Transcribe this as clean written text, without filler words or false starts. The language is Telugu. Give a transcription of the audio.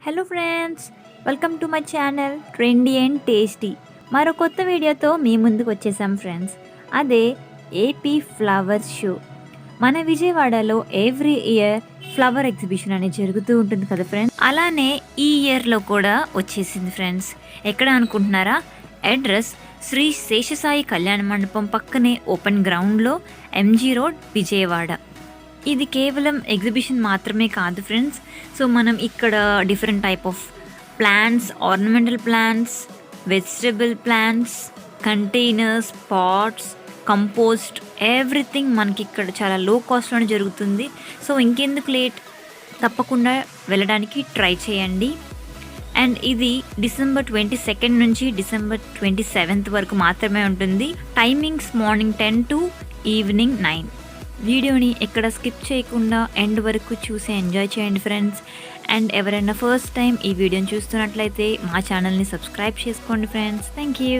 Hello friends, welcome to my channel trendy and tasty. మరో కొత్త వీడియోతో మీ ముందుకు వచ్చేసాం ఫ్రెండ్స్. అదే ఏపీ ఫ్లవర్ షో. మన విజయవాడలో ఎవ్రీ ఇయర్ ఫ్లవర్ ఎగ్జిబిషన్ అనేది జరుగుతూ ఉంటుంది కదా ఫ్రెండ్స్. అలానే ఈ ఇయర్లో కూడా వచ్చేసింది ఫ్రెండ్స్. ఎక్కడ అనుకుంటున్నారా? అడ్రస్ శ్రీ శేషసాయి కళ్యాణ మండపం పక్కనే ఓపెన్ గ్రౌండ్లో, ఎంజీ రోడ్, విజయవాడ. ఇది కేవలం ఎగ్జిబిషన్ మాత్రమే కాదు ఫ్రెండ్స్. సో మనం ఇక్కడ different type of plants, ornamental plants, vegetable plants, containers, pots, compost, everything మనకి ఇక్కడ చాలా లో కాస్ట్లోనే జరుగుతుంది. సో ఇంకెందుకు లేట్, తప్పకుండా వెళ్ళడానికి ట్రై చేయండి. అండ్ ఇది డిసెంబర్ 22 నుంచి డిసెంబర్ 27 వరకు మాత్రమే ఉంటుంది. Timings morning 10 to evening 9. వీడియోని ఎక్కడ స్కిప్ చేయకుండా ఎండ్ వరకు చూసి ఎంజాయ్ చేయండి ఫ్రెండ్స్. అండ్ ఎవరైనా ఫస్ట్ టైం ఈ వీడియోని చూస్తున్నట్లయితే మా ఛానల్ని సబ్స్క్రైబ్ చేసుకోండి ఫ్రెండ్స్. Thank you.